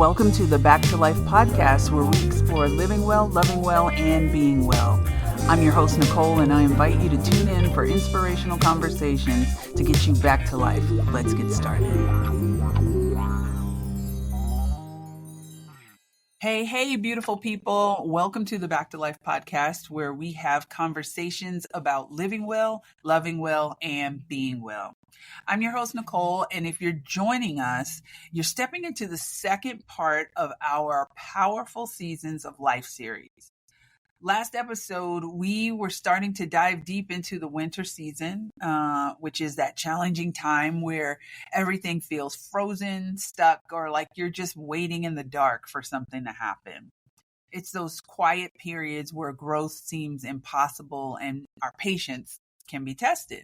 Welcome to the Back to Life podcast, where we explore living well, loving well, and being well. I'm your host, Nicole, and I invite you to tune in for inspirational conversations to get you back to life. Let's get started. Hey, beautiful people. Welcome to the Back to Life podcast, where we have conversations about living well, loving well, and being well. I'm your host, Nicole, and if you're joining us, you're stepping into the second part of our Powerful Seasons of Life series. Last episode, we were starting to dive deep into the winter season, which is that challenging time where everything feels frozen, stuck, or like you're just waiting in the dark for something to happen. It's those quiet periods where growth seems impossible and our patience can be tested.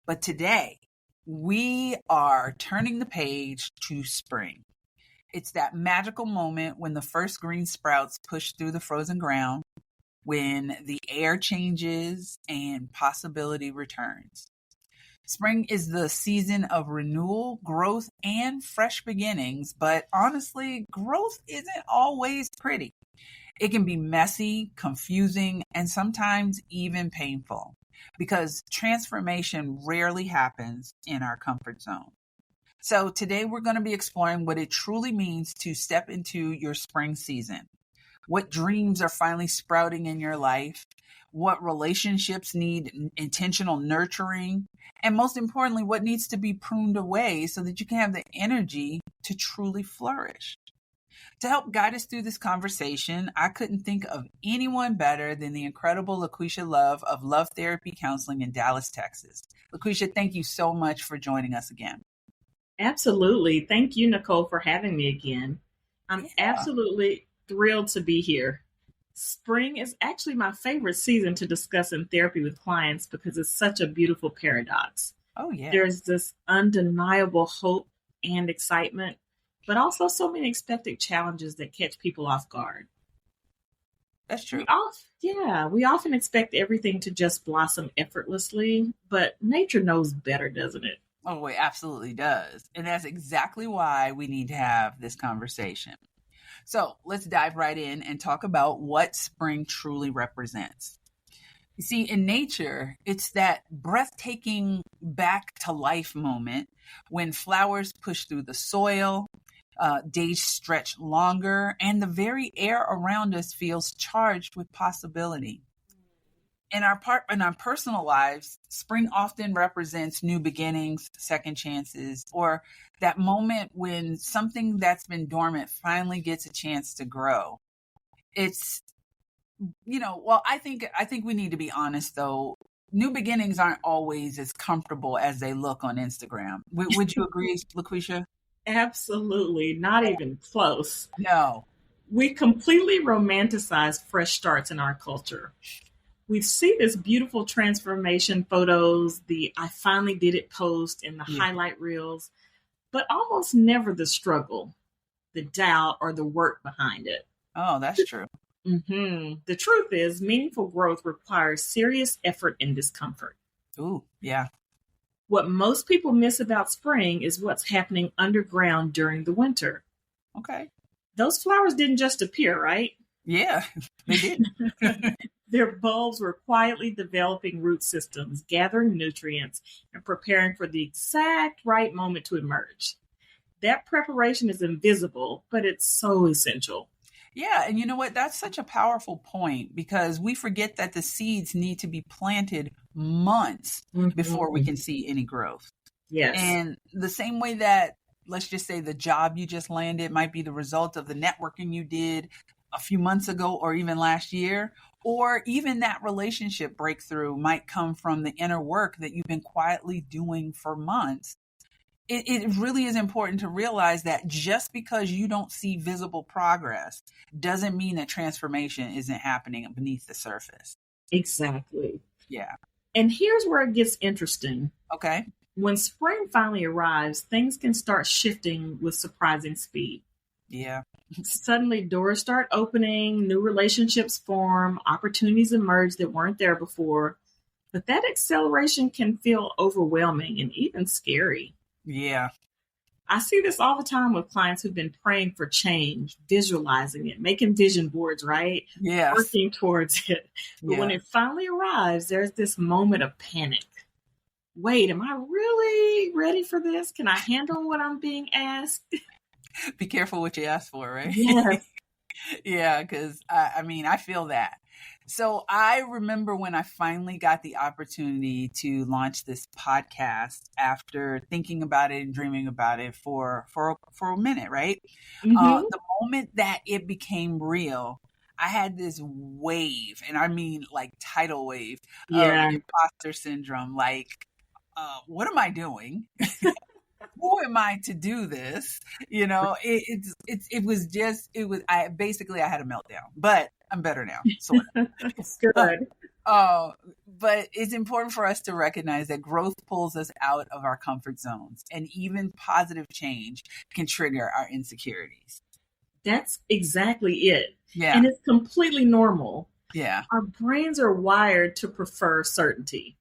But today, we are turning the page to spring. It's that magical moment when the first green sprouts push through the frozen ground, when the air changes and possibility returns. Spring is the season of renewal, growth, and fresh beginnings, but honestly, growth isn't always pretty. It can be messy, confusing, and sometimes even painful, because transformation rarely happens in our comfort zone. So today we're going to be exploring what it truly means to step into your spring season. What dreams are finally sprouting in your life? What relationships need intentional nurturing? And most importantly, what needs to be pruned away so that you can have the energy to truly flourish? To help guide us through this conversation, I couldn't think of anyone better than the incredible LaQuesia Love of Love Therapy Counseling in Dallas, Texas. LaQuesia, thank you so much for joining us again. Absolutely. Thank you, Nicole, for having me again. I'm absolutely thrilled to be here. Spring is actually my favorite season to discuss in therapy with clients because it's such a beautiful paradox. Oh, yeah. There's this undeniable hope and excitement, but also so many expected challenges that catch people off guard. That's true. We often expect everything to just blossom effortlessly, but nature knows better, doesn't it? Oh, it absolutely does. And that's exactly why we need to have this conversation. So let's dive right in and talk about what spring truly represents. You see, in nature, it's that breathtaking back to life moment when flowers push through the soil, days stretch longer, and the very air around us feels charged with possibility. In our personal lives, spring often represents new beginnings, second chances, or that moment when something that's been dormant finally gets a chance to grow. It's, I think we need to be honest though. New beginnings aren't always as comfortable as they look on Instagram. Would you agree, LaQuesia? Absolutely. Not even close. No. We completely romanticize fresh starts in our culture. We see this beautiful transformation photos, the I finally did it post and the highlight reels, but almost never the struggle, the doubt, or the work behind it. Oh, that's true. Mm-hmm. The truth is, meaningful growth requires serious effort and discomfort. Ooh, yeah. What most people miss about spring is what's happening underground during the winter. Okay. Those flowers didn't just appear, right? Yeah, they did. Their bulbs were quietly developing root systems, gathering nutrients, and preparing for the exact right moment to emerge. That preparation is invisible, but it's so essential. Yeah, and you know what? That's such a powerful point because we forget that the seeds need to be planted months before we can see any growth. Yes. And the same way that, let's just say, the job you just landed might be the result of the networking you did a few months ago or even last year, or even that relationship breakthrough might come from the inner work that you've been quietly doing for months. It really is important to realize that just because you don't see visible progress doesn't mean that transformation isn't happening beneath the surface. Exactly. Yeah. And here's where it gets interesting. Okay. When spring finally arrives, things can start shifting with surprising speed. Yeah. Suddenly doors start opening, new relationships form, opportunities emerge that weren't there before. But that acceleration can feel overwhelming and even scary. Yeah. I see this all the time with clients who've been praying for change, visualizing it, making vision boards, right? Yes. Working towards it. But when it finally arrives, there's this moment of panic. Wait, am I really ready for this? Can I handle what I'm being asked? Be careful what you ask for, right? Yes. Yeah, because I feel that. So I remember when I finally got the opportunity to launch this podcast after thinking about it and dreaming about it for a minute, right? Mm-hmm. The moment that it became real, I had this wave, and I mean like tidal wave of imposter syndrome. Like, what am I doing? Who am I to do this? I had a meltdown, but I'm better now, sort of. Good. But it's important for us to recognize that growth pulls us out of our comfort zones, and even positive change can trigger our insecurities. That's exactly it. Yeah. And it's completely normal. Yeah. Our brains are wired to prefer certainty.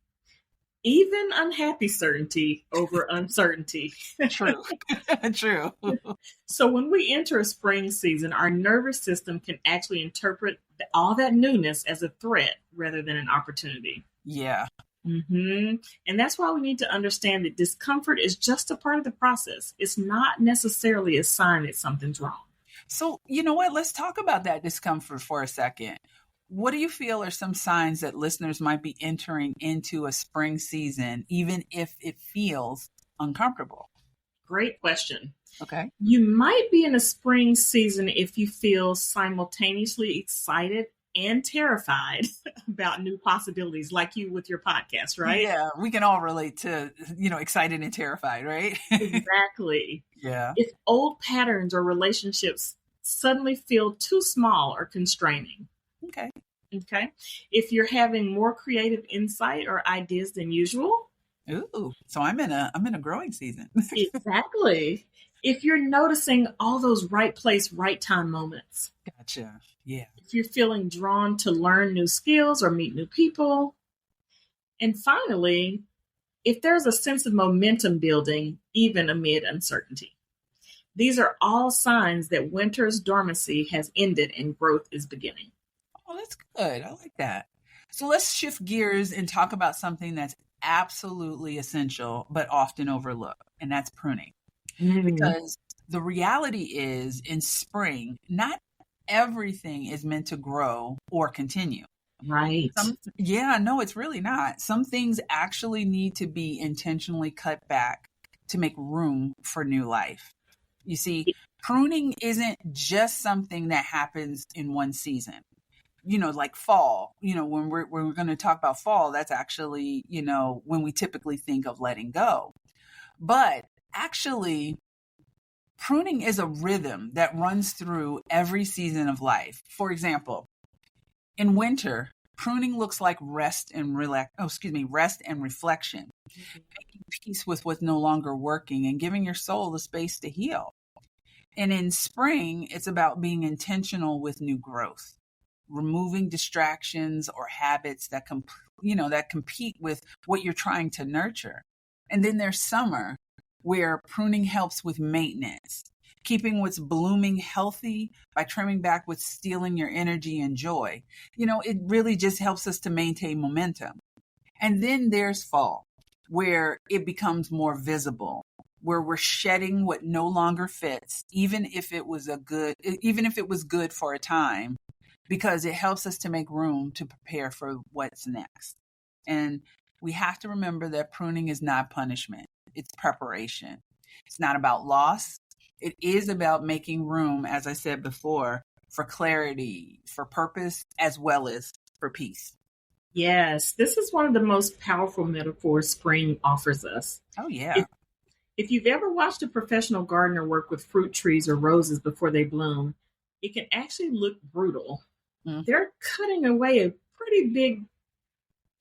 Even unhappy certainty over uncertainty. True. True. So when we enter a spring season, our nervous system can actually interpret all that newness as a threat rather than an opportunity. Yeah. Mm-hmm. And that's why we need to understand that discomfort is just a part of the process. It's not necessarily a sign that something's wrong. So, you know what? Let's talk about that discomfort for a second. What do you feel are some signs that listeners might be entering into a spring season, even if it feels uncomfortable? Great question. Okay. You might be in a spring season if you feel simultaneously excited and terrified about new possibilities, like you with your podcast, right? Yeah, we can all relate to, excited and terrified, right? Exactly. Yeah. If old patterns or relationships suddenly feel too small or constraining. Okay. If you're having more creative insight or ideas than usual. Ooh, so I'm in a growing season. Exactly. If you're noticing all those right place, right time moments. Gotcha. Yeah. If you're feeling drawn to learn new skills or meet new people. And finally, if there's a sense of momentum building, even amid uncertainty. These are all signs that winter's dormancy has ended and growth is beginning. Oh, that's good. I like that. So let's shift gears and talk about something that's absolutely essential, but often overlooked, and that's pruning. Because the reality is, in spring, not everything is meant to grow or continue. Right. It's really not. Some things actually need to be intentionally cut back to make room for new life. You see, pruning isn't just something that happens in one season. Like fall, when we're going to talk about fall, that's actually, when we typically think of letting go. But actually, pruning is a rhythm that runs through every season of life. For example, in winter, pruning looks like rest and reflection, making peace with what's no longer working and giving your soul the space to heal. And in spring, it's about being intentional with new growth, removing distractions or habits that compete with what you're trying to nurture. And then there's summer, where pruning helps with maintenance, keeping what's blooming healthy by trimming back what's stealing your energy and joy. It really just helps us to maintain momentum. And then there's fall, where it becomes more visible, where we're shedding what no longer fits, even if it was good for a time, because it helps us to make room to prepare for what's next. And we have to remember that pruning is not punishment. It's preparation. It's not about loss. It is about making room, as I said before, for clarity, for purpose, as well as for peace. Yes, this is one of the most powerful metaphors spring offers us. Oh, yeah. If you've ever watched a professional gardener work with fruit trees or roses before they bloom, it can actually look brutal. Mm-hmm. They're cutting away a pretty big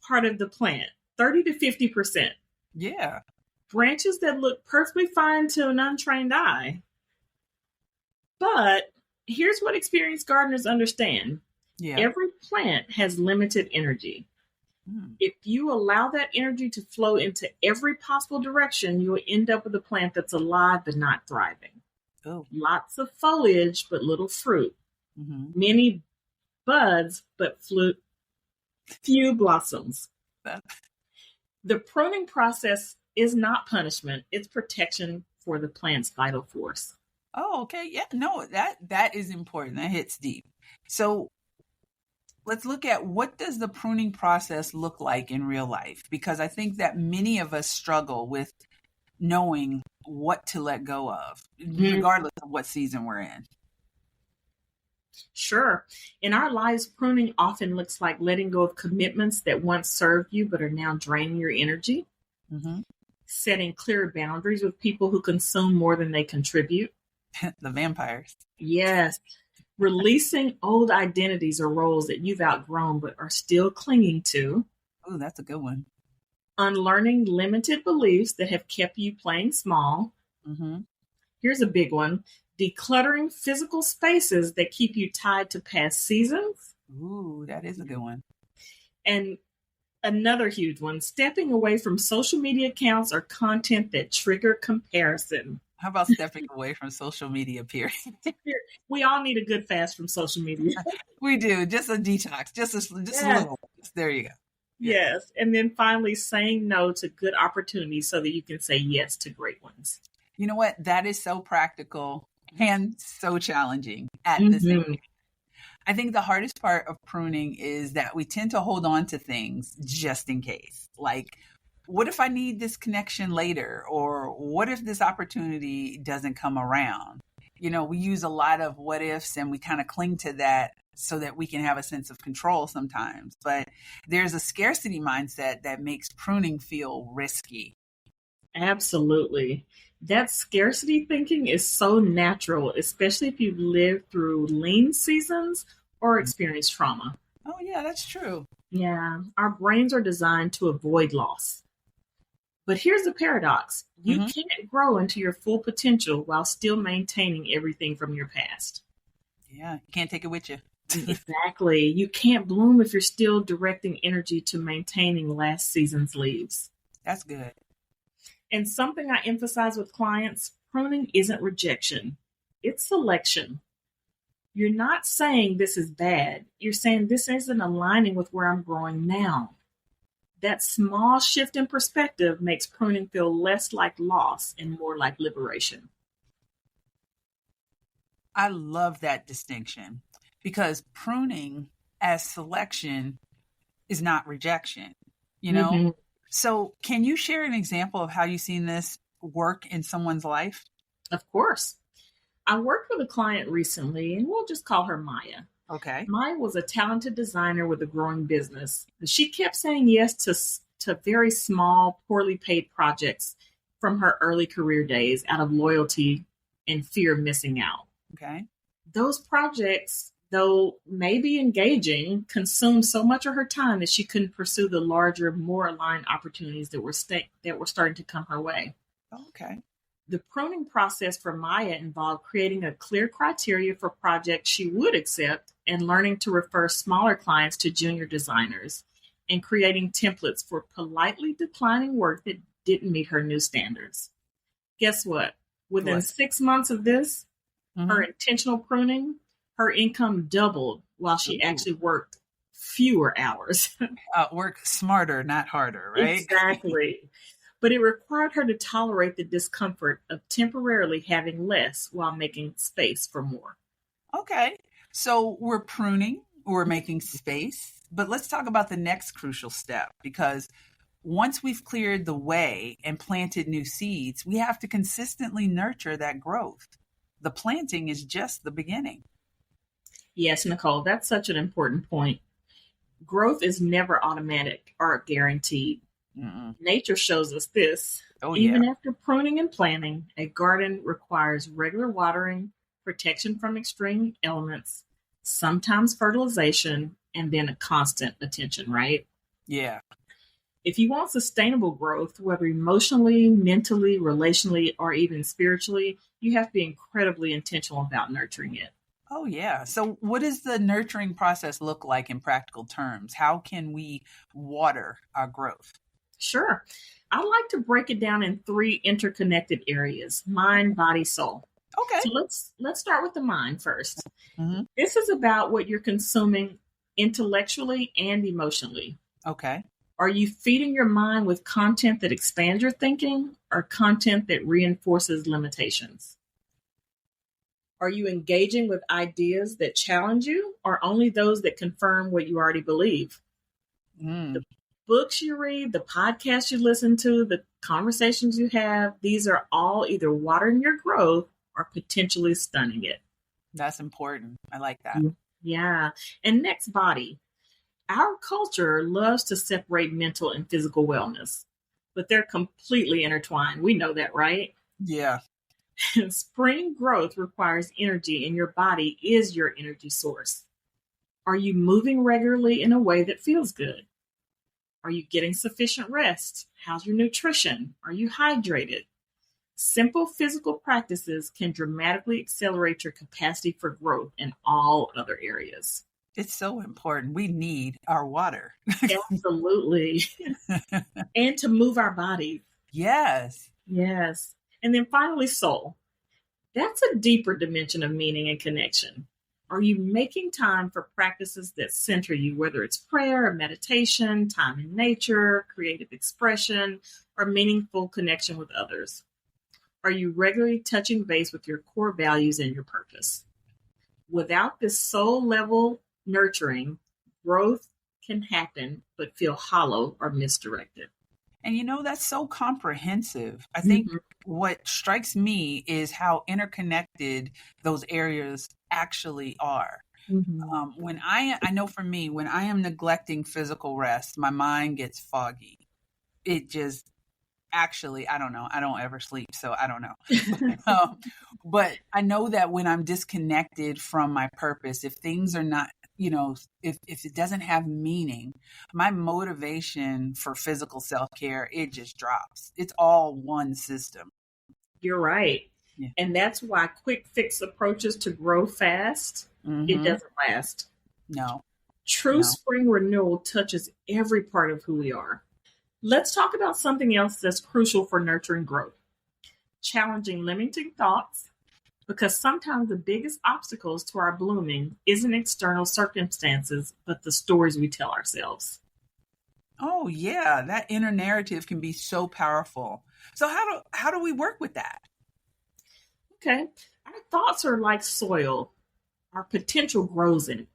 part of the plant, 30 to 50%. Yeah. Branches that look perfectly fine to an untrained eye. But here's what experienced gardeners understand. Yeah. Every plant has limited energy. If you allow that energy to flow into every possible direction, you'll end up with a plant that's alive but not thriving. Oh. Lots of foliage but little fruit. Many buds but few blossoms. The pruning process is not punishment. It's protection for the plant's vital force. Oh, okay. Yeah, no, that is important. That hits deep. So let's look at, what does the pruning process look like in real life? Because I think that many of us struggle with knowing what to let go of, regardless of what season we're in. Sure. In our lives, pruning often looks like letting go of commitments that once served you but are now draining your energy. Setting clear boundaries with people who consume more than they contribute. The vampires. Yes. Releasing old identities or roles that you've outgrown but are still clinging to. Oh, that's a good one. Unlearning limited beliefs that have kept you playing small. Here's a big one. Decluttering physical spaces that keep you tied to past seasons. Ooh, that is a good one. And another huge one, stepping away from social media accounts or content that trigger comparison. How about stepping away from social media, period? We all need a good fast from social media. We do. Just a detox. Just a little. There you go. Yes. And then finally, saying no to good opportunities so that you can say yes to great ones. You know what? That is so practical and so challenging at the same time. I think the hardest part of pruning is that we tend to hold on to things just in case. Like, what if I need this connection later? Or what if this opportunity doesn't come around? You know, we use a lot of what ifs and we kind of cling to that so that we can have a sense of control sometimes. But there's a scarcity mindset that makes pruning feel risky. Absolutely. That scarcity thinking is so natural, especially if you've lived through lean seasons or experienced trauma. Oh, yeah, that's true. Yeah, our brains are designed to avoid loss. But here's the paradox. You can't grow into your full potential while still maintaining everything from your past. Yeah, you can't take it with you. Exactly. You can't bloom if you're still directing energy to maintaining last season's leaves. That's good. And something I emphasize with clients, pruning isn't rejection. It's selection. You're not saying this is bad. You're saying this isn't aligning with where I'm growing now. That small shift in perspective makes pruning feel less like loss and more like liberation. I love that distinction, because pruning as selection is not rejection, you know? So can you share an example of how you've seen this work in someone's life? Of course. I worked with a client recently, and we'll just call her Maya. Okay. Maya was a talented designer with a growing business. She kept saying yes to very small, poorly paid projects from her early career days out of loyalty and fear of missing out. Okay. Those projects, though maybe engaging, consumed so much of her time that she couldn't pursue the larger, more aligned opportunities that were starting to come her way. Okay. The pruning process for Maya involved creating a clear criteria for projects she would accept and learning to refer smaller clients to junior designers and creating templates for politely declining work that didn't meet her new standards. Guess what? Within 6 months of this, her intentional pruning, her income doubled while she actually worked fewer hours. Work smarter, not harder, right? Exactly. But it required her to tolerate the discomfort of temporarily having less while making space for more. Okay. So we're pruning, we're making space, but let's talk about the next crucial step, because once we've cleared the way and planted new seeds, we have to consistently nurture that growth. The planting is just the beginning. Yes, Nicole, that's such an important point. Growth is never automatic or guaranteed. Nature shows us this. Even after pruning and planting, a garden requires regular watering, protection from extreme elements, sometimes fertilization, and then a constant attention, right? Yeah. If you want sustainable growth, whether emotionally, mentally, relationally, or even spiritually, you have to be incredibly intentional about nurturing it. Oh, yeah. So, what does the nurturing process look like in practical terms? How can we water our growth? Sure. I like to break it down in three interconnected areas: mind, body, soul. Okay. So let's start with the mind first. Hmm. This is about what you're consuming intellectually and emotionally. Okay. Are you feeding your mind with content that expands your thinking or content that reinforces limitations? Are you engaging with ideas that challenge you or only those that confirm what you already believe? Mm, The books you read, the podcasts you listen to, the conversations you have, these are all either watering your growth or potentially stunning it. that's important. I like that. Yeah. And next, body. Our culture loves to separate mental and physical wellness, but they're completely intertwined. We know that, right? Yeah. Spring growth requires energy, and your body is your energy source. Are you moving regularly in a way that feels good? Are you getting sufficient rest? How's your nutrition? Are you hydrated? Simple physical practices can dramatically accelerate your capacity for growth in all other areas. It's so important. We need our water. Absolutely. And to move our bodies. Yes. Yes. And then finally, soul. That's a deeper dimension of meaning and connection. Are you making time for practices that center you, whether it's prayer or meditation, time in nature, creative expression, or meaningful connection with others? Are you regularly touching base with your core values and your purpose? Without this soul level nurturing, growth can happen but feel hollow or misdirected. And that's so comprehensive. I think Mhm. what strikes me is how interconnected those areas actually are. Mhm. When I know for me, when I am neglecting physical rest, my mind gets foggy. It just actually, I don't know. I don't ever sleep, so I don't know. But I know that when I'm disconnected from my purpose, if things are not, if it doesn't have meaning, my motivation for physical self-care, it just drops. It's all one system. You're right. Yeah. And that's why quick fix approaches to grow fast, it Mm-hmm. doesn't last. No, True no. spring renewal touches every part of who we are. Let's talk about something else that's crucial for nurturing growth: challenging limiting thoughts, because sometimes the biggest obstacles to our blooming isn't external circumstances, but the stories we tell ourselves. Oh yeah, that inner narrative can be so powerful. So how do we work with that? Okay. Our thoughts are like soil. Our potential grows in it.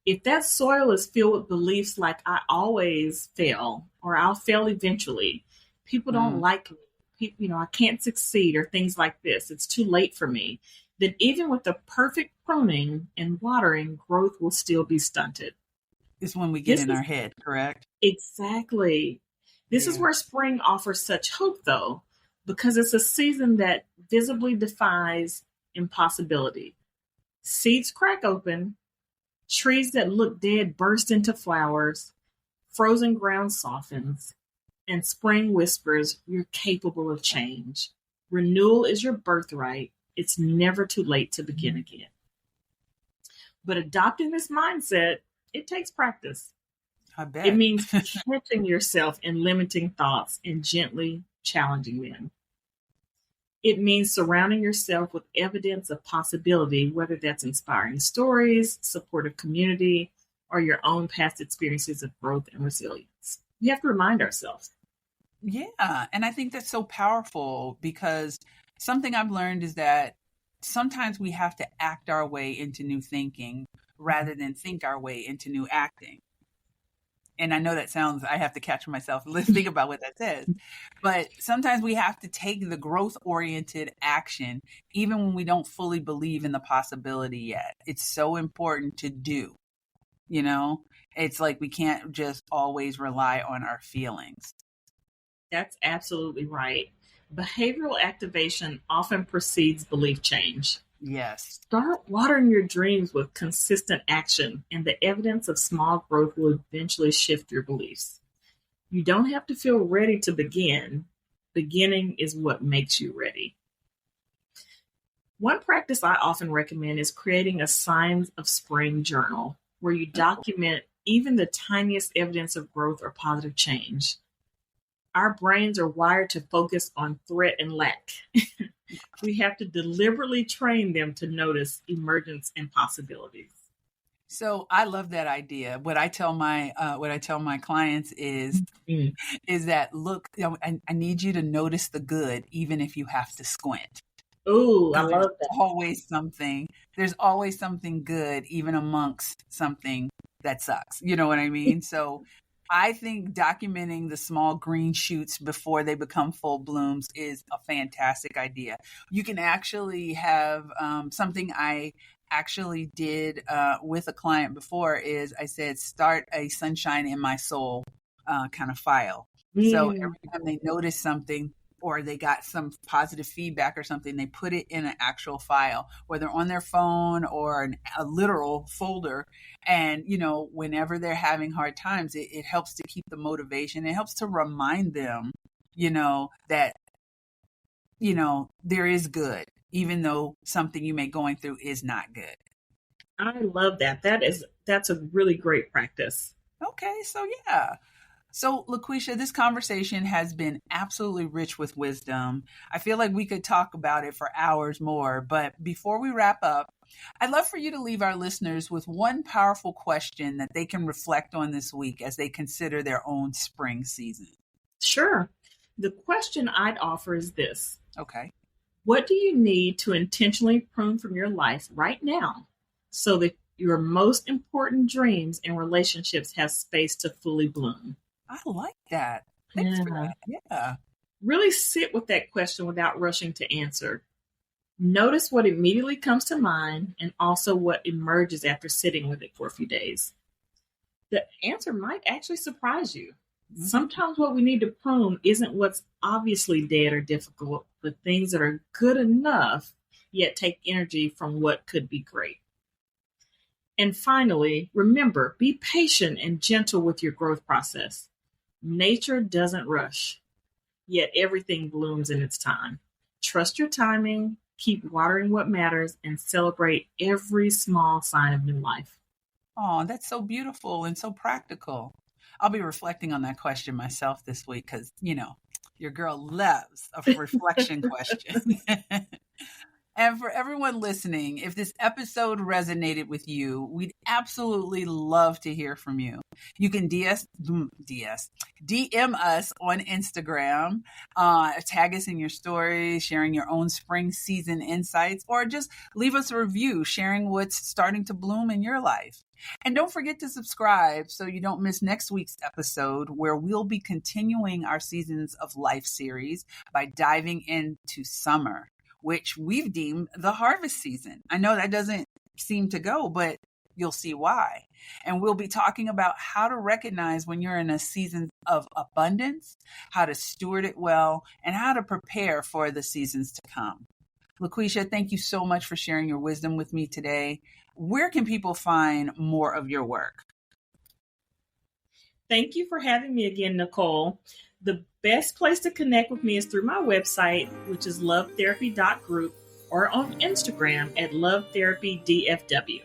If that soil is filled with beliefs like I always fail or I'll fail eventually, people don't Mm, like me, I can't succeed or things like this, it's too late for me, then even with the perfect pruning and watering, growth will still be stunted. it's when we get This in is our head, correct? exactly, this is Yeah. where spring offers such hope though, because it's a season that visibly defies impossibility. Seeds crack open, trees that look dead burst into flowers, frozen ground softens, and spring whispers, you're capable of change. Renewal is your birthright. It's never too late to begin again. But adopting this mindset, it takes practice. I It bet. means catching yourself in limiting thoughts and gently challenging them. It means surrounding yourself with evidence of possibility, whether that's inspiring stories, supportive community, or your own past experiences of growth and resilience. We have to remind ourselves. Yeah, and I think that's so powerful because something I've learned is that sometimes we have to act our way into new thinking rather than think our way into new acting. And I know that sounds, I have to catch myself. Let's think about what that says. But sometimes we have to take the growth oriented action, even when we don't fully believe in the possibility yet. It's so important to do, you know? It's like we can't just always rely on our feelings. That's absolutely right. Behavioral activation often precedes belief change. Yes. Start watering your dreams with consistent action, and the evidence of small growth will eventually shift your beliefs. You don't have to feel ready to begin. Beginning is what makes you ready. One practice I often recommend is creating a signs of spring journal where you document even the tiniest evidence of growth or positive change. Our brains are wired to focus on threat and lack. We have to deliberately train them to notice emergence and possibilities. So I love that idea. What I tell my clients is that, look, I need you to notice the good, even if you have to squint. Ooh, I love that. There's always something good, even amongst something that sucks. You know what I mean? So I think documenting the small green shoots before they become full blooms is a fantastic idea. You can actually have something I actually did with a client before is I said, start a sunshine in my soul kind of file. So every time they notice something or they got some positive feedback or something, they put it in an actual file, whether on their phone or a literal folder. And, whenever they're having hard times, it helps to keep the motivation. It helps to remind them, that, there is good, even though something you may going through is not good. I love that. That's a really great practice. Okay. So yeah. So, LaQuesia, this conversation has been absolutely rich with wisdom. I feel like we could talk about it for hours more, but before we wrap up, I'd love for you to leave our listeners with one powerful question that they can reflect on this week as they consider their own spring season. Sure. The question I'd offer is this. Okay. What do you need to intentionally prune from your life right now so that your most important dreams and relationships have space to fully bloom? I like that. Thanks for that. Yeah. Really sit with that question without rushing to answer. Notice what immediately comes to mind and also what emerges after sitting with it for a few days. The answer might actually surprise you. Mm-hmm. Sometimes what we need to prune isn't what's obviously dead or difficult, but things that are good enough, yet take energy from what could be great. And finally, remember, be patient and gentle with your growth process. Nature doesn't rush, yet everything blooms in its time. Trust your timing, keep watering what matters, and celebrate every small sign of new life. Oh, that's so beautiful and so practical. I'll be reflecting on that question myself this week because, your girl loves a reflection question. And for everyone listening, if this episode resonated with you, we'd absolutely love to hear from you. You can DM us on Instagram, tag us in your stories, sharing your own spring season insights, or just leave us a review sharing what's starting to bloom in your life. And don't forget to subscribe so you don't miss next week's episode where we'll be continuing our Seasons of Life series by diving into summer, which we've deemed the harvest season. I know that doesn't seem to go, but you'll see why. And we'll be talking about how to recognize when you're in a season of abundance, how to steward it well, and how to prepare for the seasons to come. LaQuesia, thank you so much for sharing your wisdom with me today. Where can people find more of your work? Thank you for having me again, Nicole. The best place to connect with me is through my website, which is lovetherapy.group, or on Instagram at lovetherapydfw.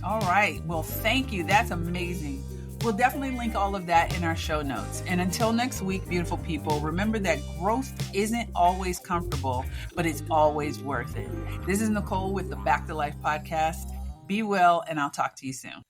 All right. Well, thank you. That's amazing. We'll definitely link all of that in our show notes. And until next week, beautiful people, remember that growth isn't always comfortable, but it's always worth it. This is Nicole with the Back to Life podcast. Be well, and I'll talk to you soon.